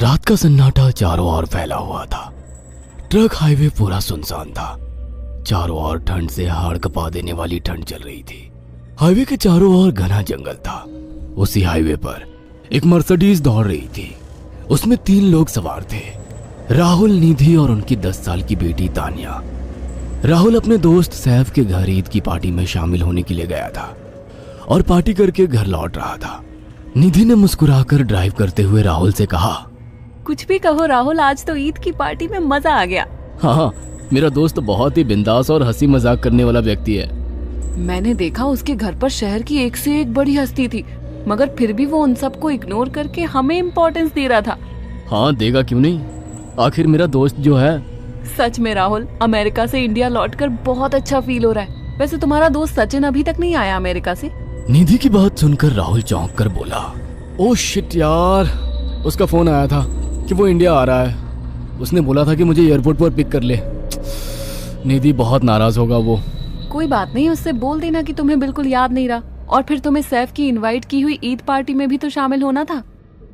रात का सन्नाटा चारों ओर फैला हुआ था। ट्रक हाईवे पूरा सुनसान था। चारों ओर ठंड से हाड़ कपा देने वाली ठंड चल रही थी। हाईवे के चारों ओर घना जंगल था। उसी हाईवे पर एक मर्सिडीज दौड़ रही थी। उसमें 3 लोग सवार थे, राहुल, निधि और उनकी 10 साल की बेटी तानिया। राहुल अपने दोस्त सैफ के घर ईद की पार्टी में शामिल होने के लिए गया था और पार्टी करके घर लौट रहा था। निधि ने मुस्कुराकर ड्राइव करते हुए राहुल से कहा, कुछ भी कहो राहुल, आज तो ईद की पार्टी में मजा आ गया। हाँ, मेरा दोस्त बहुत ही बिंदास और हंसी मजाक करने वाला व्यक्ति है। मैंने देखा उसके घर पर शहर की एक से एक बड़ी हस्ती थी, मगर फिर भी वो उन सबको इग्नोर करके हमें इम्पोर्टेंस दे रहा था। हाँ, देगा क्यों नहीं, आखिर मेरा दोस्त जो है। सच में राहुल, अमेरिका से इंडिया लौटकर बहुत अच्छा फील हो रहा है। वैसे तुम्हारा दोस्त सचिन अभी तक नहीं आया अमेरिका से? निधि की बात सुनकर राहुल चौंक कर बोला, ओह शिट यार, उसका फोन आया था कि वो इंडिया आ रहा है। उसने बोला था कि मुझे एयरपोर्ट पर पिक कर ले। निधि बहुत नाराज होगा वो। कोई बात नहीं, उससे बोल देना कि तुम्हें बिल्कुल याद नहीं रहा और फिर तुम्हें सैफ की इनवाइट की हुई ईद पार्टी में भी तो शामिल होना था।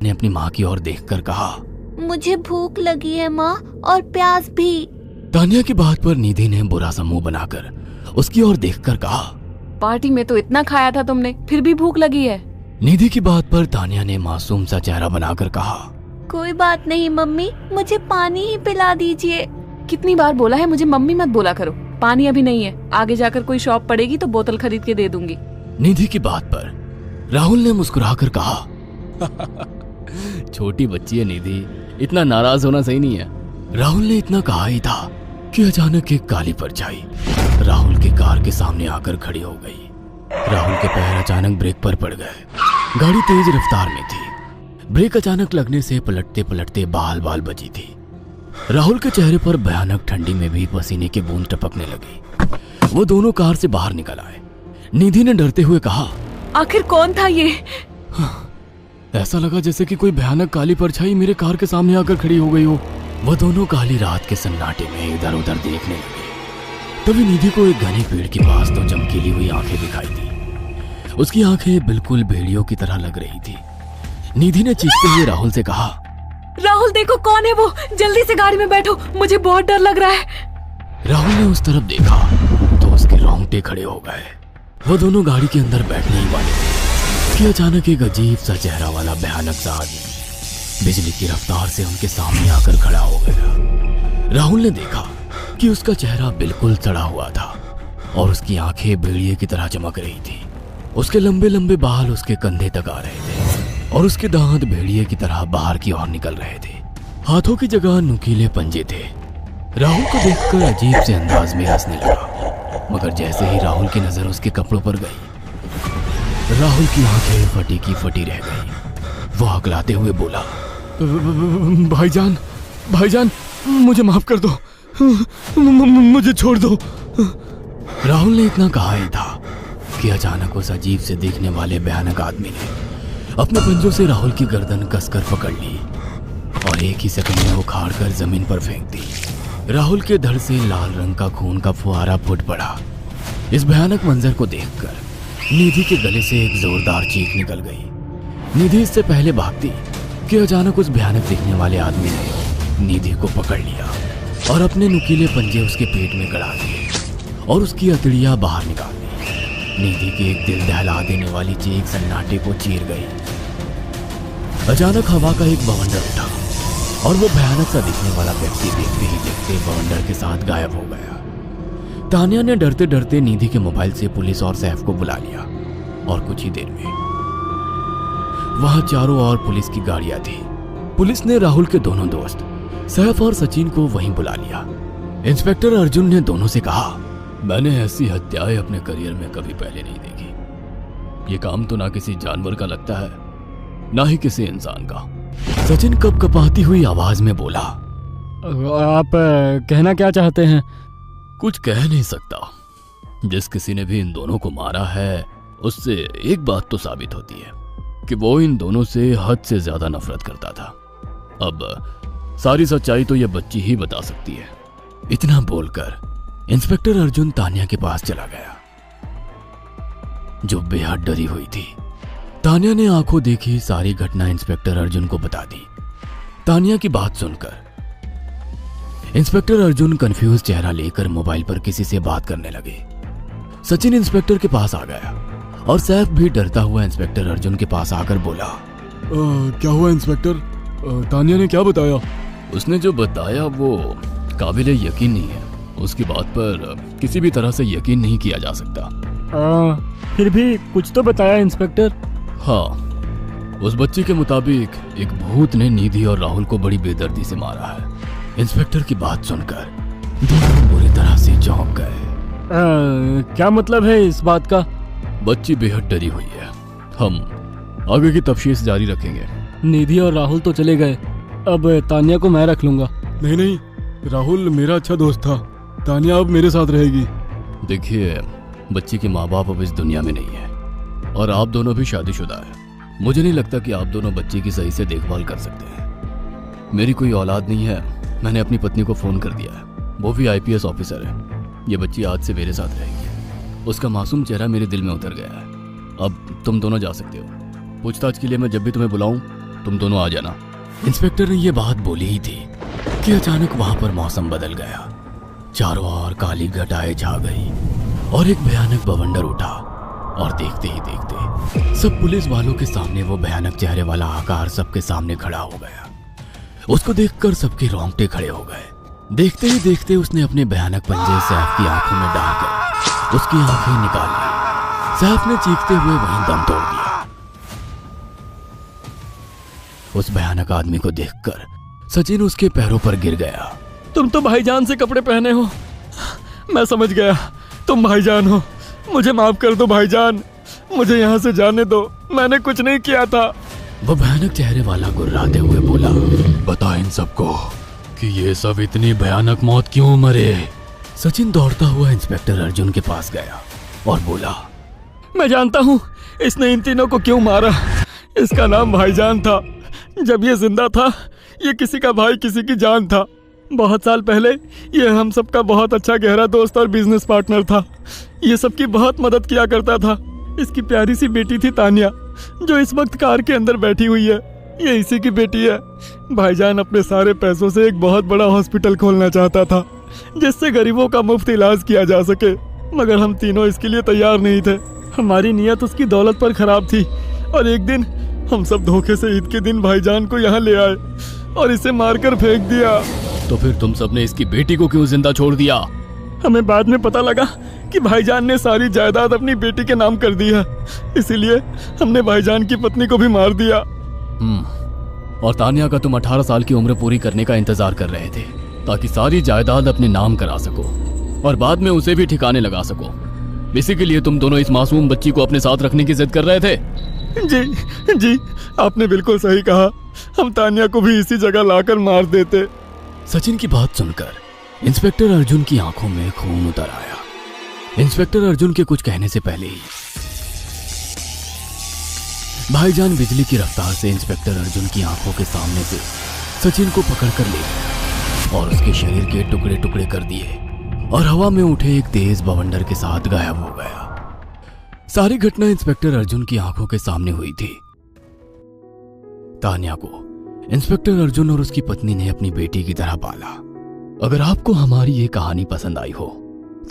ने अपनी माँ की ओर देखकर कहा, मुझे भूख लगी है माँ, और प्यास भी। तानिया की बात पर निधि ने बुरा सा मुंह बनाकर उसकी ओर देखकर कहा, पार्टी में तो इतना खाया था तुमने, फिर भी भूख लगी है। निधि की बात पर तानिया ने मासूम सा चेहरा बनाकर कहा, कोई बात नहीं मम्मी, मुझे पानी ही पिला दीजिए। कितनी बार बोला है मुझे मम्मी मत बोला करो। पानी अभी नहीं है, आगे जाकर कोई शॉप पड़ेगी तो बोतल खरीद के दे दूंगी। निधि की बात पर राहुल ने मुस्कुराकर कहा, छोटी बच्ची है निधि, इतना नाराज होना सही नहीं है। राहुल ने इतना कहा ही था कि अचानक एक काली परछाई राहुल की कार के सामने आकर खड़ी हो गई। राहुल के पैर अचानक ब्रेक पर पड़ गए। गाड़ी तेज रफ्तार में थी। ब्रेक अचानक लगने से पलटते पलटते बाल बाल बची थी। राहुल के चेहरे पर भयानक ठंडी में भी पसीने की बूंद टपकने लगी। वो दोनों कार से बाहर निकल आए। निधि ने डरते हुए कहा, आखिर कौन था ये? ऐसा लगा जैसे कि कोई भयानक काली परछाई मेरे कार के सामने आकर खड़ी हो गई हो। वो दोनों काली रात के सन्नाटे में इधर उधर देखने लगे। तभी निधि को एक घने पेड़ के पास तो चमकीली हुई आंखें दिखाई दी। उसकी आंखें बिल्कुल भेड़ियों की तरह लग रही थी। निधि ने चीखते हुए राहुल से कहा, राहुल देखो कौन है वो, जल्दी से गाड़ी में बैठो, मुझे बहुत डर लग रहा है। राहुल ने उस तरफ देखा तो उसके रोंगटे खड़े हो गए। वो दोनों गाड़ी के अंदर बैठने ही वाले थे कि अचानक एक अजीब सा चेहरा वाला भयानक सा आदमी बिजली की रफ्तार से उनके सामने आकर खड़ा हो गया। राहुल ने देखा कि उसका चेहरा बिल्कुल सड़ा हुआ था और उसकी आंखें भेड़िए की तरह चमक रही थी। उसके लंबे लंबे बाल उसके कंधे तक आ रहे थे और उसके दांत भेड़िए की तरह बाहर की ओर निकल रहे थे। हाथों की जगह नुकीले पंजे थे। राहुल को देखकर अजीब से अंदाज में हंसने लगा, मगर जैसे ही राहुल की नजर उसके कपड़ों पर गई, राहुल की आंखें फटी की फटी रह गई। वो हकलाते हुए बोला, भाईजान, भाईजान, मुझे माफ कर दो, मुझे छोड़ दो। राहुल ने इतना कहा ही था कि अचानक उस अजीब से दिखने वाले भयानक आदमी ने अपने पंजों से राहुल की गर्दन कसकर पकड़ ली और एक ही सेकंड में उखाड़ कर जमीन पर फेंक दी। राहुल के धड़ से लाल रंग का खून का फुहारा फूट पड़ा। इस भयानक मंजर को देखकर निधि के गले से एक जोरदार चीख निकल गई। निधि इससे पहले भागती कि अचानक उस भयानक दिखने वाले आदमी ने निधि को पकड़ लिया और अपने नुकीले पंजे उसके पेट में गड़ा दिए और उसकी अतड़ियां बाहर निकाल दी। निधि की एक दिल दहला देने वाली चीख सन्नाटे को चीर गई। अचानक हवा का एक बवंडर उठा और वो भयानक सा दिखने वाला व्यक्ति देखते ही देखते बवंडर के साथ गायब हो गया। तानिया ने डरते डरते निधि के मोबाइल से पुलिस और सैफ को बुला लिया और कुछ ही देर में वहां चारों ओर पुलिस की गाड़ियां थी। पुलिस ने राहुल के दोनों दोस्त सैफ और सचिन को वहीं बुला लिया। इंस्पेक्टर अर्जुन ने दोनों से कहा, मैंने ऐसी हत्याएं अपने करियर में कभी पहले नहीं देखी। ये काम तो ना किसी जानवर का लगता है, ना ही किसी इंसान का। सचिन कपकपाती हुई आवाज में बोला, आप कहना क्या चाहते हैं? कुछ कह नहीं सकता। जिस किसी ने भी इन दोनों को मारा है उससे एक बात तो साबित होती है कि वो इन दोनों से हद से ज्यादा नफरत करता था। अब सारी सच्चाई तो ये बच्ची ही बता सकती है। इतना बोलकर इंस्पेक्टर अर्जुन तानिया के पास चला गया, जो बेहद डरी हुई थी। तानिया ने आंखों देखी सारी घटना इंस्पेक्टर अर्जुन को बता दी। तानिया की बात सुनकर इंस्पेक्टर अर्जुन कंफ्यूज चेहरा लेकर मोबाइल पर किसी से बात करने लगे। सचिन इंस्पेक्टर के पास आ गया और सैफ भी डरता हुआ इंस्पेक्टर अर्जुन के पास आकर बोला, क्या हुआ इंस्पेक्टर? तानिया ने क्या बताया? उसने जो बताया वो काबिले यकीन नहीं है। उसकी बात पर किसी भी तरह से यकीन नहीं किया जा सकता। फिर भी कुछ तो बताया इंस्पेक्टर। हाँ, उस बच्ची के मुताबिक एक भूत ने निधि और राहुल को बड़ी बेदर्दी से मारा है। इंस्पेक्टर की बात सुनकर दोनों बुरी तरह से चौंक गए। क्या मतलब है इस बात का? बच्ची बेहद डरी हुई है। हम आगे की तफ्तीश जारी रखेंगे। निधि और राहुल तो चले गए, अब तानिया को मैं रख लूंगा। नहीं, राहुल मेरा अच्छा दोस्त था। तानिया अब मेरे साथ रहेगी। देखिए, बच्ची के माँ बाप अब इस दुनिया में नहीं है और आप दोनों भी शादीशुदा है। मुझे नहीं लगता कि आप दोनों बच्ची की सही से देखभाल कर सकते हैं। मेरी कोई औलाद नहीं है। मैंने अपनी पत्नी को फोन कर दिया है, वो भी IPS ऑफिसर है। ये बच्ची आज से मेरे साथ रहेगी। उसका मासूम चेहरा मेरे दिल में उतर गया है। अब तुम दोनों जा सकते हो। पूछताछ के लिए मैं जब भी तुम्हें बुलाऊं तुम दोनों आ जाना। इंस्पेक्टर ने ये बात बोली ही थी कि अचानक वहां पर मौसम बदल गया। चारों ओर काली घटाएं छा गई और एक भयानक बवंडर उठा और देखते ही देखते सब पुलिस वालों के सामने वो भयानक चेहरे वाला आकार सबके सामने खड़ा हो गया। उसको देखकर सबके रोंगटे खड़े हो गए। देखते ही देखते उसने अपने भयानक पंजे सैफ की आंखों में डालकर उसकी आंखें निकाल ली। सैफ ने चीखते हुए वहीं दम तोड़ दिया। उस भयानक आदमी को देखकर सचिन उसके पैरों पर गिर गया। तुम तो भाईजान से कपड़े पहने हो। मैं समझ गया, तुम भाईजान हो। मुझे माफ कर दो भाईजान, मुझे यहाँ से जाने दो। मैंने कुछ नहीं किया था। वो भयानक चेहरे वाला गुर्राते हुए बोला, बता इन सबको कि ये सब इतनी भयानक मौत क्यों मरे। सचिन दौड़ता हुआ इंस्पेक्टर अर्जुन के पास गया और बोला, मैं जानता हूँ इसने इन तीनों को क्यों मारा। इसका नाम भाईजान था। जब ये जिंदा था ये किसी का भाई किसी की जान था। बहुत साल पहले ये हम सबका बहुत अच्छा गहरा दोस्त और बिजनेस पार्टनर था। ये सबकी बहुत मदद किया करता था। इसकी प्यारी सी बेटी थी तानिया, जो इस वक्त कार के अंदर बैठी हुई है। ये इसी की बेटी है। भाईजान अपने सारे पैसों से एक बहुत बड़ा हॉस्पिटल खोलना चाहता था जिससे गरीबों का मुफ्त इलाज किया जा सके, मगर हम तीनों इसके लिए तैयार नहीं थे। हमारी नीयत उसकी दौलत पर खराब थी और एक दिन हम सब धोखे से ईद के दिन भाईजान को यहाँ ले आए और इसे मारकर फेंक दिया। तो फिर तुम सबने इसकी बेटी को क्यों जिंदा छोड़ दिया? हमें बाद में पता लगा कि भाईजान ने सारी जायदाद अपनी बेटी के नाम कर दी है, इसीलिए हमने भाईजान की पत्नी को भी मार दिया। और तानिया का तुम 18 साल की उम्र पूरी करने का इंतजार कर रहे थे ताकि सारी जायदाद अपने नाम करा सको और बाद में उसे भी ठिकाने लगा सको। इसी के लिए तुम दोनों इस मासूम बच्ची को अपने साथ रखने की जिद कर रहे थे। जी, आपने बिल्कुल सही कहा। हम तानिया को भी इसी जगह लाकर मार देते। सचिन की बात सुनकर इंस्पेक्टर अर्जुन की आंखों में खून उतर आया। इंस्पेक्टर अर्जुन के कुछ कहने से पहले ही भाईजान बिजली की रफ्तार से इंस्पेक्टर अर्जुन की आंखों के सामने से सचिन को पकड़कर ले गया और उसके शरीर के टुकड़े टुकड़े कर दिए और हवा में उठे एक तेज बवंडर के साथ गायब हो गया। सारी घटना इंस्पेक्टर अर्जुन की आंखों के सामने हुई थी। तानिया को इंस्पेक्टर अर्जुन और उसकी पत्नी ने अपनी बेटी की तरह पाला। अगर आपको हमारी ये कहानी पसंद आई हो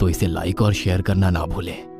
तो इसे लाइक और शेयर करना ना भूलें।